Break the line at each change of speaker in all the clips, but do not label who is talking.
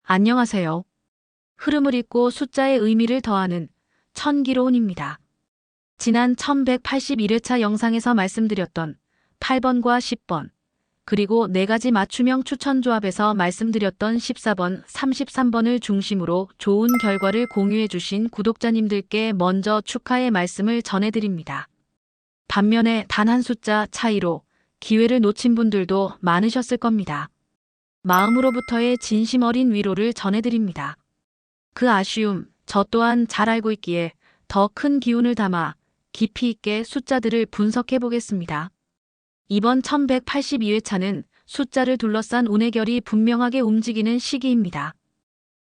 안녕하세요. 흐름을 읽고 숫자의 의미를 더하는 천기로운입니다. 지난 1181회차 영상에서 말씀드렸던 8번과 10번, 그리고 4가지 맞춤형 추천조합에서 말씀드렸던 14번, 33번을 중심으로 좋은 결과를 공유해 주신 구독자님들께 먼저 축하의 말씀을 전해드립니다. 반면에 단 한 숫자 차이로 기회를 놓친 분들도 많으셨을 겁니다. 마음으로부터의 진심 어린 위로를 전해드립니다. 그 아쉬움, 저 또한 잘 알고 있기에 더 큰 기운을 담아 깊이 있게 숫자들을 분석해 보겠습니다. 이번 1182회차는 숫자를 둘러싼 운의 결이 분명하게 움직이는 시기입니다.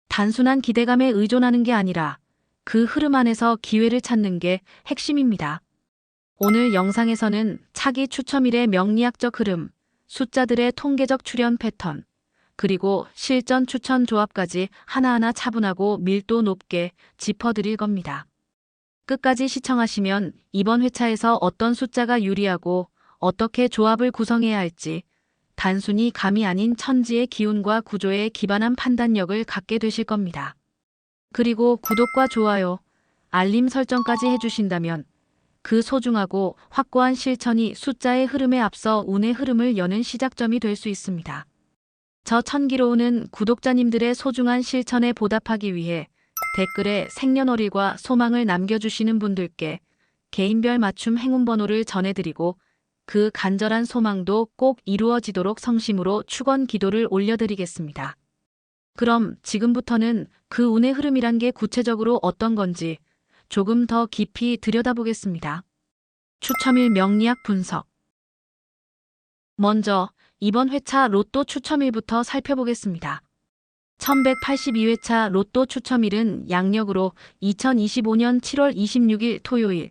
단순한 기대감에 의존하는 게 아니라 그 흐름 안에서 기회를 찾는 게 핵심입니다. 오늘 영상에서는 차기 추첨일의 명리학적 흐름, 숫자들의 통계적 출현 패턴, 그리고 실전 추천 조합까지 하나하나 차분하고 밀도 높게 짚어드릴 겁니다. 끝까지 시청하시면 이번 회차에서 어떤 숫자가 유리하고 어떻게 조합을 구성해야 할지 단순히 감이 아닌 천지의 기운과 구조에 기반한 판단력을 갖게 되실 겁니다. 그리고 구독과 좋아요, 알림 설정까지 해주신다면 그 소중하고 확고한 실천이 숫자의 흐름에 앞서 운의 흐름을 여는 시작점이 될 수 있습니다. 저 천기로운은 구독자님들의 소중한 실천에 보답하기 위해 댓글에 생년월일과 소망을 남겨주시는 분들께 개인별 맞춤 행운번호를 전해드리고 그 간절한 소망도 꼭 이루어지도록 성심으로 축원 기도를 올려드리겠습니다. 그럼 지금부터는 그 운의 흐름이란 게 구체적으로 어떤 건지 조금 더 깊이 들여다보겠습니다. 추첨일 명리학 분석. 먼저 이번 회차 로또 추첨일부터 살펴보겠습니다. 1182회차 로또 추첨일은 양력으로 2025년 7월 26일 토요일,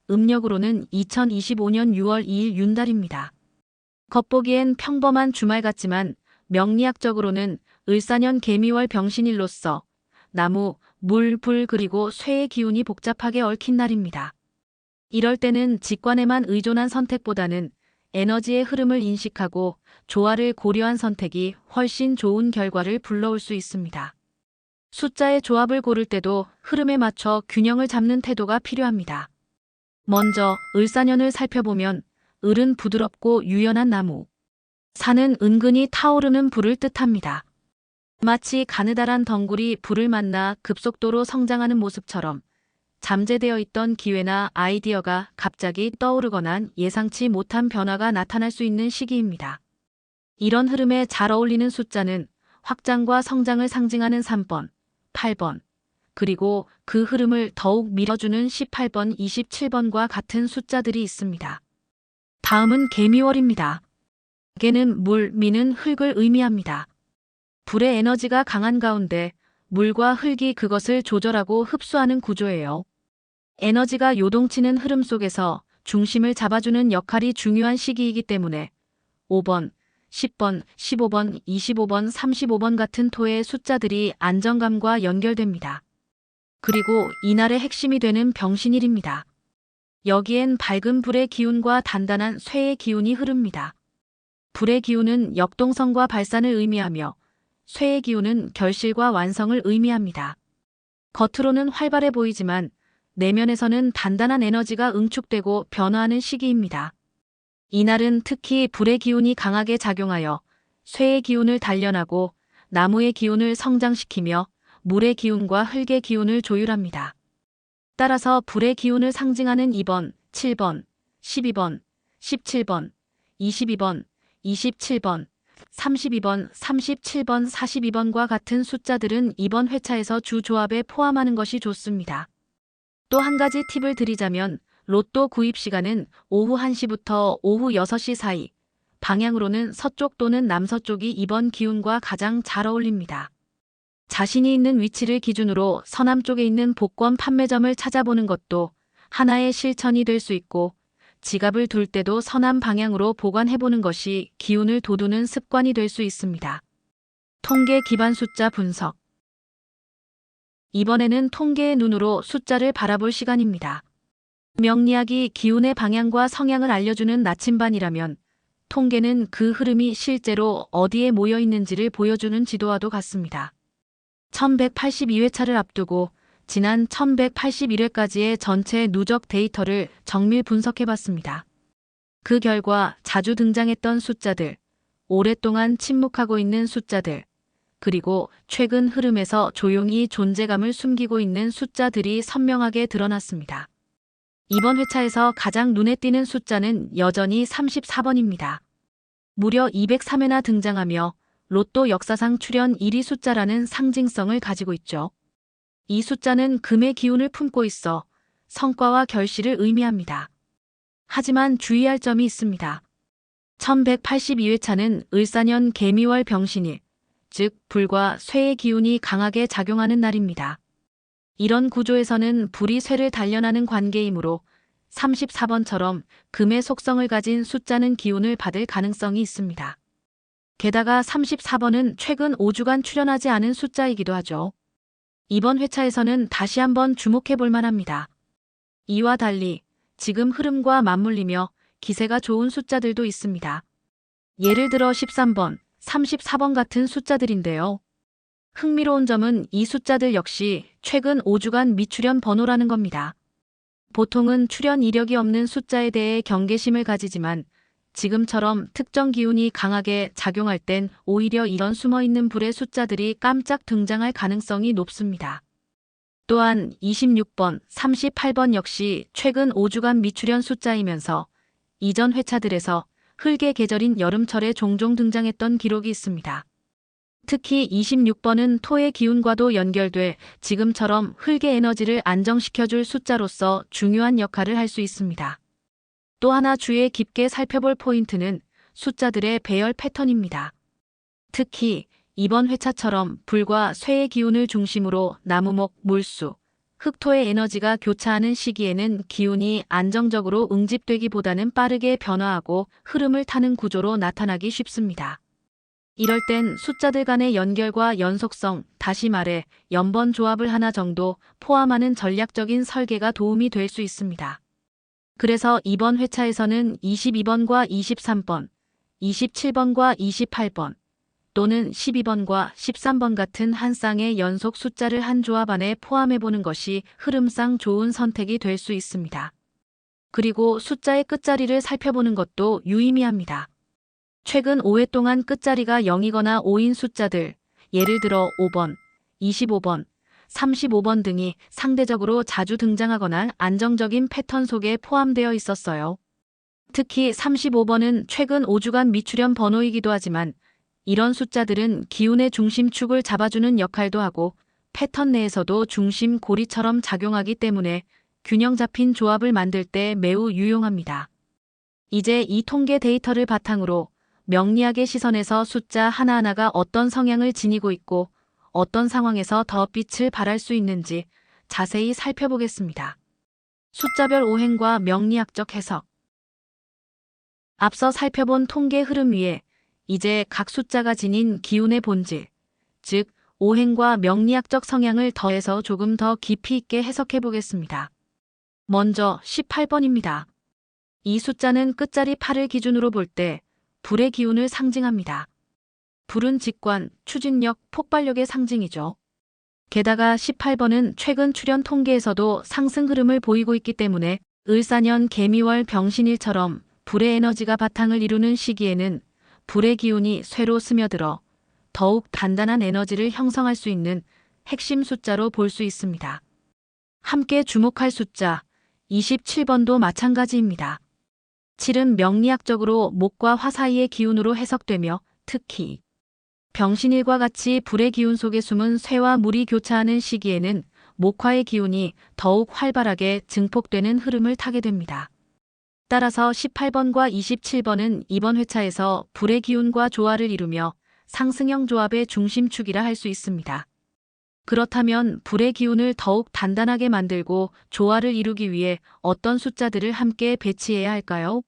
음력으로는 2025년 6월 2일 윤달입니다. 겉보기엔 평범한 주말 같지만 명리학적으로는 을사년 개미월 병신일로서 나무, 물, 불 그리고 쇠의 기운이 복잡하게 얽힌 날입니다. 이럴 때는 직관에만 의존한 선택보다는 에너지의 흐름을 인식하고 조화를 고려한 선택이 훨씬 좋은 결과를 불러올 수 있습니다. 숫자의 조합을 고를 때도 흐름에 맞춰 균형을 잡는 태도가 필요합니다. 먼저 을사년을 살펴보면 을은 부드럽고 유연한 나무, 사는 은근히 타오르는 불을 뜻합니다. 마치 가느다란 덩굴이 불을 만나 급속도로 성장하는 모습처럼 잠재되어 있던 기회나 아이디어가 갑자기 떠오르거나 예상치 못한 변화가 나타날 수 있는 시기입니다. 이런 흐름에 잘 어울리는 숫자는 확장과 성장을 상징하는 3번, 8번, 그리고 그 흐름을 더욱 밀어주는 18번, 27번과 같은 숫자들이 있습니다. 다음은 개미월입니다. 개는 물, 미는 흙을 의미합니다. 불의 에너지가 강한 가운데 물과 흙이 그것을 조절하고 흡수하는 구조예요. 에너지가 요동치는 흐름 속에서 중심을 잡아주는 역할이 중요한 시기이기 때문에 5번, 10번, 15번, 25번, 35번 같은 토의 숫자들이 안정감과 연결됩니다. 그리고 이날의 핵심이 되는 병신일입니다. 여기엔 밝은 불의 기운과 단단한 쇠의 기운이 흐릅니다. 불의 기운은 역동성과 발산을 의미하며 쇠의 기운은 결실과 완성을 의미합니다. 겉으로는 활발해 보이지만 내면에서는 단단한 에너지가 응축되고 변화하는 시기입니다. 이날은 특히 불의 기운이 강하게 작용하여 쇠의 기운을 단련하고 나무의 기운을 성장시키며 물의 기운과 흙의 기운을 조율합니다. 따라서 불의 기운을 상징하는 2번, 7번, 12번, 17번, 22번, 27번, 32번, 37번, 42번과 같은 숫자들은 이번 회차에서 주 조합에 포함하는 것이 좋습니다. 또 한 가지 팁을 드리자면 로또 구입 시간은 오후 1시부터 오후 6시 사이, 방향으로는 서쪽 또는 남서쪽이 이번 기운과 가장 잘 어울립니다. 자신이 있는 위치를 기준으로 서남쪽에 있는 복권 판매점을 찾아보는 것도 하나의 실천이 될 수 있고 지갑을 둘 때도 서남 방향으로 보관해보는 것이 기운을 돋우는 습관이 될 수 있습니다. 통계 기반 숫자 분석. 이번에는 통계의 눈으로 숫자를 바라볼 시간입니다. 명리학이 기운의 방향과 성향을 알려주는 나침반이라면 통계는 그 흐름이 실제로 어디에 모여 있는지를 보여주는 지도와도 같습니다. 1182회차를 앞두고 지난 1181회까지의 전체 누적 데이터를 정밀 분석해봤습니다. 그 결과 자주 등장했던 숫자들, 오랫동안 침묵하고 있는 숫자들, 그리고 최근 흐름에서 조용히 존재감을 숨기고 있는 숫자들이 선명하게 드러났습니다. 이번 회차에서 가장 눈에 띄는 숫자는 여전히 34번입니다. 무려 203회나 등장하며 로또 역사상 출연 1위 숫자라는 상징성을 가지고 있죠. 이 숫자는 금의 기운을 품고 있어 성과와 결실을 의미합니다. 하지만 주의할 점이 있습니다. 1182회차는 을사년 개미월 병신일, 즉 불과 쇠의 기운이 강하게 작용하는 날입니다. 이런 구조에서는 불이 쇠를 단련하는 관계이므로 34번처럼 금의 속성을 가진 숫자는 기운을 받을 가능성이 있습니다. 게다가 34번은 최근 5주간 출연하지 않은 숫자이기도 하죠. 이번 회차에서는 다시 한번 주목해 볼 만합니다. 이와 달리 지금 흐름과 맞물리며 기세가 좋은 숫자들도 있습니다. 예를 들어 13번, 34번 같은 숫자들인데요. 흥미로운 점은 이 숫자들 역시 최근 5주간 미출연 번호라는 겁니다. 보통은 출연 이력이 없는 숫자에 대해 경계심을 가지지만 지금처럼 특정 기운이 강하게 작용할 땐 오히려 이런 숨어있는 불의 숫자들이 깜짝 등장할 가능성이 높습니다. 또한 26번, 38번 역시 최근 5주간 미출연 숫자이면서 이전 회차들에서 흙의 계절인 여름철에 종종 등장했던 기록이 있습니다. 특히 26번은 토의 기운과도 연결돼 지금처럼 흙의 에너지를 안정시켜줄 숫자로서 중요한 역할을 할 수 있습니다. 또 하나 주의 깊게 살펴볼 포인트는 숫자들의 배열 패턴입니다. 특히 이번 회차처럼 불과 쇠의 기운을 중심으로 나무목, 물수, 흙토의 에너지가 교차하는 시기에는 기운이 안정적으로 응집되기보다는 빠르게 변화하고 흐름을 타는 구조로 나타나기 쉽습니다. 이럴 땐 숫자들 간의 연결과 연속성, 다시 말해 연번 조합을 하나 정도 포함하는 전략적인 설계가 도움이 될 수 있습니다. 그래서 이번 회차에서는 22번과 23번, 27번과 28번, 또는 12번과 13번 같은 한 쌍의 연속 숫자를 한 조합 안에 포함해보는 것이 흐름상 좋은 선택이 될 수 있습니다. 그리고 숫자의 끝자리를 살펴보는 것도 유의미합니다. 최근 5회 동안 끝자리가 0이거나 5인 숫자들, 예를 들어 5번, 25번, 35번 등이 상대적으로 자주 등장하거나 안정적인 패턴 속에 포함되어 있었어요. 특히 35번은 최근 5주간 미출연 번호이기도 하지만 이런 숫자들은 기운의 중심축을 잡아주는 역할도 하고 패턴 내에서도 중심 고리처럼 작용하기 때문에 균형 잡힌 조합을 만들 때 매우 유용합니다. 이제 이 통계 데이터를 바탕으로 명리학의 시선에서 숫자 하나하나가 어떤 성향을 지니고 있고 어떤 상황에서 더 빛을 발할 수 있는지 자세히 살펴보겠습니다. 숫자별 오행과 명리학적 해석. 앞서 살펴본 통계 흐름 위에 이제 각 숫자가 지닌 기운의 본질, 즉 오행과 명리학적 성향을 더해서 조금 더 깊이 있게 해석해 보겠습니다. 먼저 18번입니다. 이 숫자는 끝자리 8을 기준으로 볼 때 불의 기운을 상징합니다. 불은 직관, 추진력, 폭발력의 상징이죠. 게다가 18번은 최근 출연 통계에서도 상승 흐름을 보이고 있기 때문에 을사년 개미월 병신일처럼 불의 에너지가 바탕을 이루는 시기에는 불의 기운이 쇠로 스며들어 더욱 단단한 에너지를 형성할 수 있는 핵심 숫자로 볼 수 있습니다. 함께 주목할 숫자 27번도 마찬가지입니다. 7은 명리학적으로 목과 화 사이의 기운으로 해석되며 특히 병신일과 같이 불의 기운 속에 숨은 쇠와 물이 교차하는 시기에는 목화의 기운이 더욱 활발하게 증폭되는 흐름을 타게 됩니다. 따라서 18번과 27번은 이번 회차에서 불의 기운과 조화를 이루며 상승형 조합의 중심축이라 할 수 있습니다. 그렇다면 불의 기운을 더욱 단단하게 만들고 조화를 이루기 위해 어떤 숫자들을 함께 배치해야 할까요?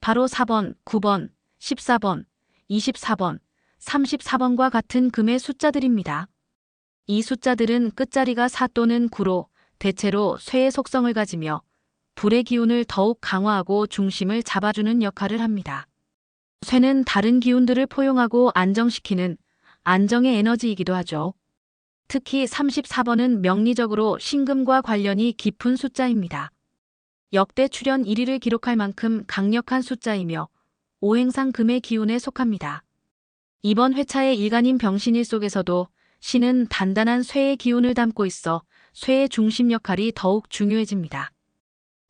바로 4번, 9번, 14번, 24번, 34번과 같은 금의 숫자들입니다. 이 숫자들은 끝자리가 4 또는 9로 대체로 쇠의 속성을 가지며 불의 기운을 더욱 강화하고 중심을 잡아주는 역할을 합니다. 쇠는 다른 기운들을 포용하고 안정시키는 안정의 에너지이기도 하죠. 특히 34번은 명리적으로 신금과 관련이 깊은 숫자입니다. 역대 출연 1위를 기록할 만큼 강력한 숫자이며 오행상 금의 기운에 속합니다. 이번 회차의 일간인 병신일 속에서도 신은 단단한 쇠의 기운을 담고 있어 쇠의 중심 역할이 더욱 중요해집니다.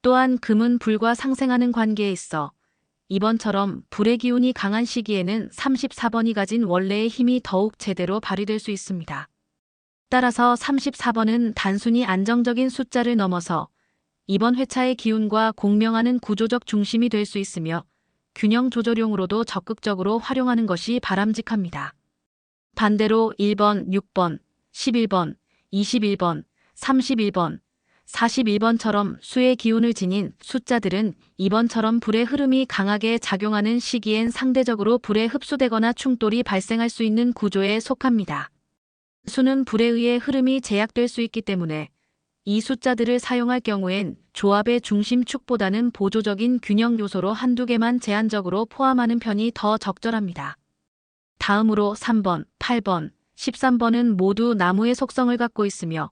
또한 금은 불과 상생하는 관계에 있어 이번처럼 불의 기운이 강한 시기에는 34번이 가진 원래의 힘이 더욱 제대로 발휘될 수 있습니다. 따라서 34번은 단순히 안정적인 숫자를 넘어서 이번 회차의 기운과 공명하는 구조적 중심이 될 수 있으며 균형 조절용으로도 적극적으로 활용하는 것이 바람직합니다. 반대로 1번, 6번, 11번, 21번, 31번, 41번처럼 수의 기운을 지닌 숫자들은 이번처럼 불의 흐름이 강하게 작용하는 시기엔 상대적으로 불에 흡수되거나 충돌이 발생할 수 있는 구조에 속합니다. 수는 불에 의해 흐름이 제약될 수 있기 때문에 이 숫자들을 사용할 경우엔 조합의 중심축보다는 보조적인 균형 요소로 한두 개만 제한적으로 포함하는 편이 더 적절합니다. 다음으로 3번, 8번, 13번은 모두 나무의 속성을 갖고 있으며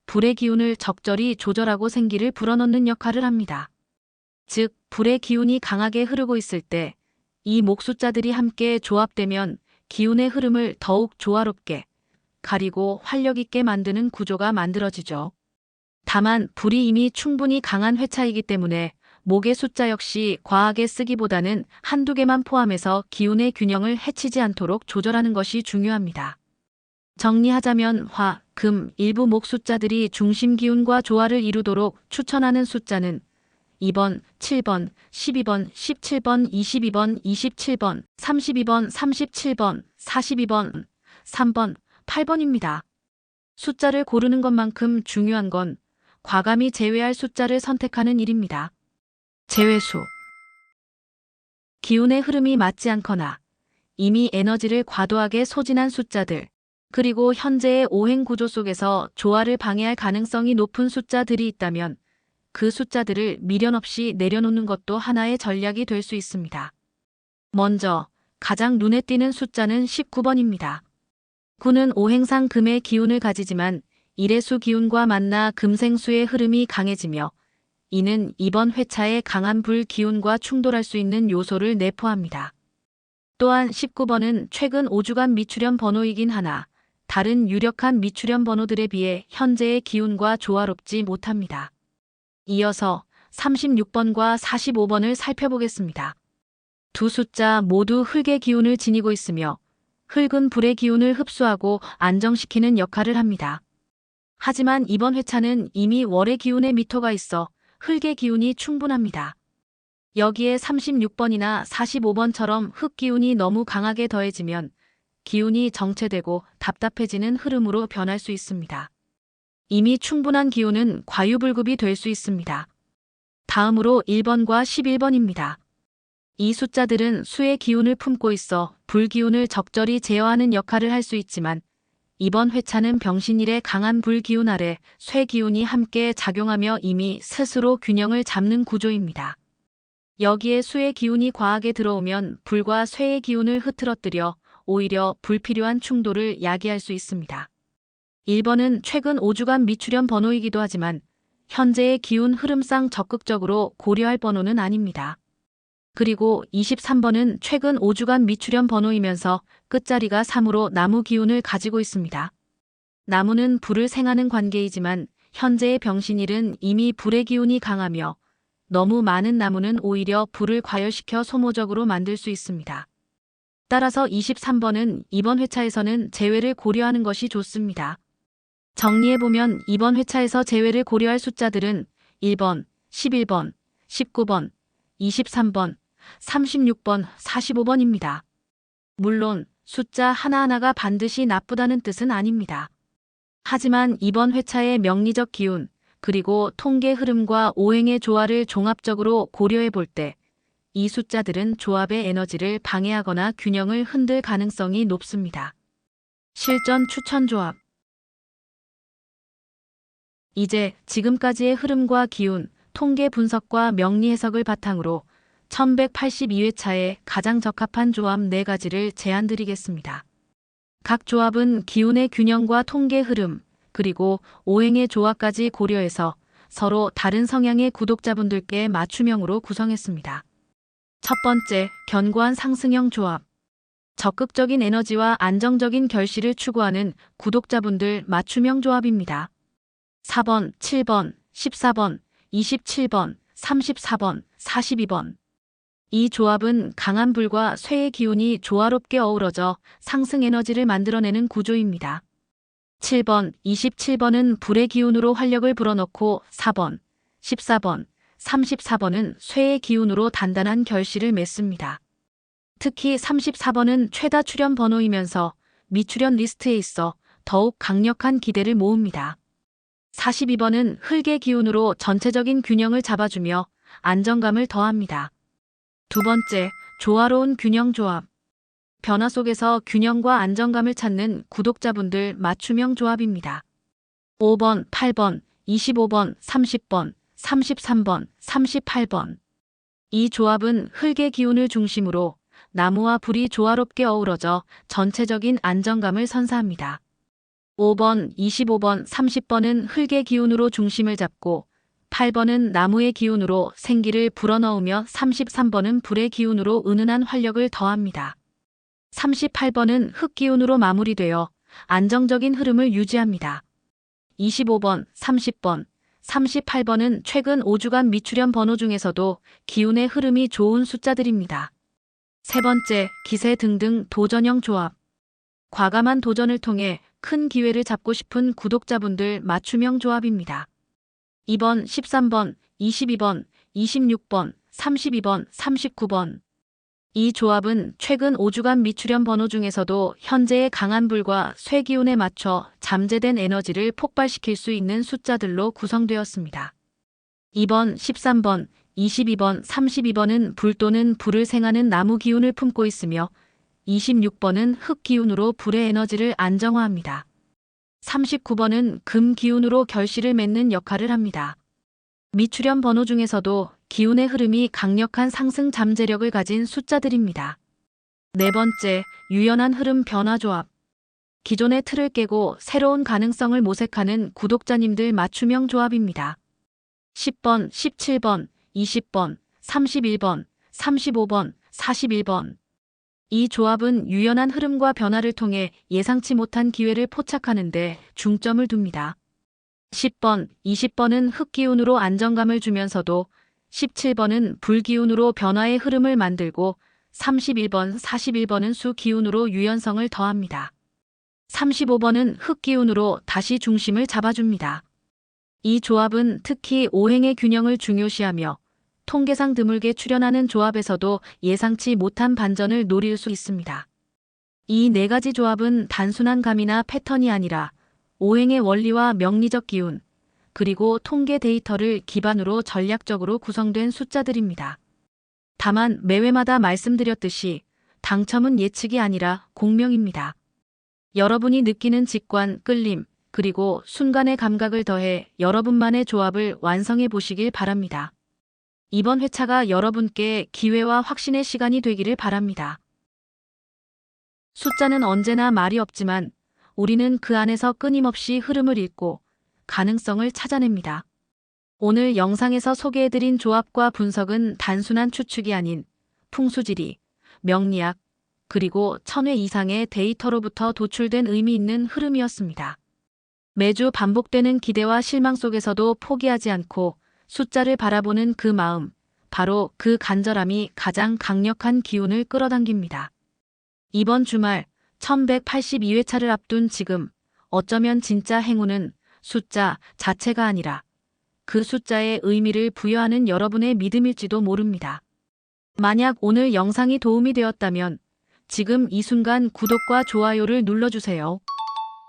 불의 기운을 적절히 조절하고 생기를 불어넣는 역할을 합니다. 즉, 불의 기운이 강하게 흐르고 있을 때 이 목숫자들이 함께 조합되면 기운의 흐름을 더욱 조화롭게 가리고 활력 있게 만드는 구조가 만들어지죠. 다만 불이 이미 충분히 강한 회차이기 때문에 목의 숫자 역시 과하게 쓰기보다는 한두 개만 포함해서 기운의 균형을 해치지 않도록 조절하는 것이 중요합니다. 정리하자면 화, 금, 일부 목 숫자들이 중심 기운과 조화를 이루도록 추천하는 숫자는 2번, 7번, 12번, 17번, 22번, 27번, 32번, 37번, 42번, 3번, 8번입니다. 숫자를 고르는 것만큼 중요한 건 과감히 제외할 숫자를 선택하는 일입니다. 제외수. 기운의 흐름이 맞지 않거나 이미 에너지를 과도하게 소진한 숫자들, 그리고 현재의 오행 구조 속에서 조화를 방해할 가능성이 높은 숫자들이 있다면 그 숫자들을 미련 없이 내려놓는 것도 하나의 전략이 될 수 있습니다. 먼저 가장 눈에 띄는 숫자는 19번입니다. 9는 오행상 금의 기운을 가지지만 일해수 기운과 만나 금생수의 흐름이 강해지며 이는 이번 회차의 강한 불 기운과 충돌할 수 있는 요소를 내포합니다. 또한 19번은 최근 5주간 미출현 번호이긴 하나 다른 유력한 미출현 번호들에 비해 현재의 기운과 조화롭지 못합니다. 이어서 36번과 45번을 살펴보겠습니다. 두 숫자 모두 흙의 기운을 지니고 있으며 흙은 불의 기운을 흡수하고 안정시키는 역할을 합니다. 하지만 이번 회차는 이미 월의 기운에 미토가 있어 흙의 기운이 충분합니다. 여기에 36번이나 45번처럼 흙 기운이 너무 강하게 더해지면 기운이 정체되고 답답해지는 흐름으로 변할 수 있습니다. 이미 충분한 기운은 과유불급이 될 수 있습니다. 다음으로 1번과 11번입니다. 이 숫자들은 수의 기운을 품고 있어 불기운을 적절히 제어하는 역할을 할 수 있지만 이번 회차는 병신일의 강한 불기운 아래 쇠기운이 함께 작용하며 이미 스스로 균형을 잡는 구조입니다. 여기에 수의 기운이 과하게 들어오면 불과 쇠의 기운을 흐트러뜨려 오히려 불필요한 충돌을 야기할 수 있습니다. 1번은 최근 5주간 미출현 번호이기도 하지만 현재의 기운 흐름상 적극적으로 고려할 번호는 아닙니다. 그리고 23번은 최근 5주간 미출현 번호이면서 끝자리가 3으로 나무 기운을 가지고 있습니다. 나무는 불을 생하는 관계이지만 현재의 병신일은 이미 불의 기운이 강하며 너무 많은 나무는 오히려 불을 과열시켜 소모적으로 만들 수 있습니다. 따라서 23번은 이번 회차에서는 제외를 고려하는 것이 좋습니다. 정리해보면 이번 회차에서 제외를 고려할 숫자들은 1번, 11번, 19번, 23번, 36번, 45번입니다. 물론 숫자 하나하나가 반드시 나쁘다는 뜻은 아닙니다. 하지만 이번 회차의 명리적 기운, 그리고 통계 흐름과 오행의 조화를 종합적으로 고려해 볼 때 이 숫자들은 조합의 에너지를 방해하거나 균형을 흔들 가능성이 높습니다. 실전 추천 조합. 이제 지금까지의 흐름과 기운, 통계 분석과 명리 해석을 바탕으로 1182회차에 가장 적합한 조합 4가지를 제안드리겠습니다. 각 조합은 기운의 균형과 통계 흐름, 그리고 오행의 조화까지 고려해서 서로 다른 성향의 구독자분들께 맞춤형으로 구성했습니다. 첫 번째, 견고한 상승형 조합. 적극적인 에너지와 안정적인 결실을 추구하는 구독자분들 맞춤형 조합입니다. 4번, 7번, 14번, 27번, 34번, 42번. 이 조합은 강한 불과 쇠의 기운이 조화롭게 어우러져 상승 에너지를 만들어내는 구조입니다. 7번, 27번은 불의 기운으로 활력을 불어넣고 4번, 14번, 34번은 쇠의 기운으로 단단한 결실을 맺습니다. 특히 34번은 최다 출연 번호이면서 미출연 리스트에 있어 더욱 강력한 기대를 모읍니다. 42번은 흙의 기운으로 전체적인 균형을 잡아주며 안정감을 더합니다. 두 번째, 조화로운 균형 조합. 변화 속에서 균형과 안정감을 찾는 구독자분들 맞춤형 조합입니다. 5번, 8번, 25번, 30번, 33번, 38번. 이 조합은 흙의 기운을 중심으로 나무와 불이 조화롭게 어우러져 전체적인 안정감을 선사합니다. 5번, 25번, 30번은 흙의 기운으로 중심을 잡고 8번은 나무의 기운으로 생기를 불어넣으며 33번은 불의 기운으로 은은한 활력을 더합니다. 38번은 흙 기운으로 마무리되어 안정적인 흐름을 유지합니다. 25번, 30번, 38번은 최근 5주간 미출연 번호 중에서도 기운의 흐름이 좋은 숫자들입니다. 세 번째, 기세 등등 도전형 조합. 과감한 도전을 통해 큰 기회를 잡고 싶은 구독자분들 맞춤형 조합입니다. 2번, 13번, 22번, 26번, 32번, 39번. 이 조합은 최근 5주간 미출연 번호 중에서도 현재의 강한 불과 쇠 기운에 맞춰 잠재된 에너지를 폭발시킬 수 있는 숫자들로 구성되었습니다. 2번, 13번, 22번, 32번은 불 또는 불을 생하는 나무 기운을 품고 있으며 26번은 흙 기운으로 불의 에너지를 안정화합니다. 39번은 금 기운으로 결실을 맺는 역할을 합니다. 미출연 번호 중에서도 기운의 흐름이 강력한 상승 잠재력을 가진 숫자들입니다. 네 번째, 유연한 흐름 변화 조합. 기존의 틀을 깨고 새로운 가능성을 모색하는 구독자님들 맞춤형 조합입니다. 10번, 17번, 20번, 31번, 35번, 41번. 이 조합은 유연한 흐름과 변화를 통해 예상치 못한 기회를 포착하는 데 중점을 둡니다. 10번, 20번은 흙 기운으로 안정감을 주면서도 17번은 불 기운으로 변화의 흐름을 만들고 31번, 41번은 수 기운으로 유연성을 더합니다. 35번은 흙 기운으로 다시 중심을 잡아줍니다. 이 조합은 특히 오행의 균형을 중요시하며 통계상 드물게 출현하는 조합에서도 예상치 못한 반전을 노릴 수 있습니다. 이 네 가지 조합은 단순한 감이나 패턴이 아니라 오행의 원리와 명리적 기운, 그리고 통계 데이터를 기반으로 전략적으로 구성된 숫자들입니다. 다만 매회마다 말씀드렸듯이 당첨은 예측이 아니라 공명입니다. 여러분이 느끼는 직관, 끌림, 그리고 순간의 감각을 더해 여러분만의 조합을 완성해 보시길 바랍니다. 이번 회차가 여러분께 기회와 확신의 시간이 되기를 바랍니다. 숫자는 언제나 말이 없지만 우리는 그 안에서 끊임없이 흐름을 읽고 가능성을 찾아냅니다. 오늘 영상에서 소개해드린 조합과 분석은 단순한 추측이 아닌 풍수지리, 명리학, 그리고 1000회 이상의 데이터로부터 도출된 의미 있는 흐름이었습니다. 매주 반복되는 기대와 실망 속에서도 포기하지 않고 숫자를 바라보는 그 마음, 바로 그 간절함이 가장 강력한 기운을 끌어당깁니다. 이번 주말 1182회차를 앞둔 지금 어쩌면 진짜 행운은 숫자 자체가 아니라 그 숫자의 의미를 부여하는 여러분의 믿음일지도 모릅니다. 만약 오늘 영상이 도움이 되었다면 지금 이 순간 구독과 좋아요를 눌러주세요.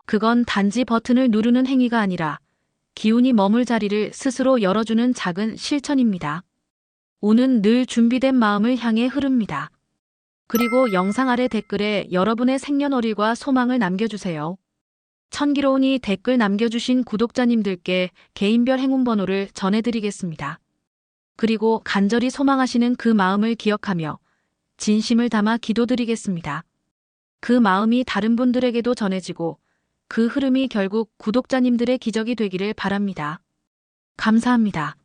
그건 단지 버튼을 누르는 행위가 아니라 기운이 머물 자리를 스스로 열어주는 작은 실천입니다. 운은 늘 준비된 마음을 향해 흐릅니다. 그리고 영상 아래 댓글에 여러분의 생년월일과 소망을 남겨주세요. 천기로운이 댓글 남겨주신 구독자님들께 개인별 행운번호를 전해드리겠습니다. 그리고 간절히 소망하시는 그 마음을 기억하며 진심을 담아 기도드리겠습니다. 그 마음이 다른 분들에게도 전해지고 그 흐름이 결국 구독자님들의 기적이 되기를 바랍니다. 감사합니다.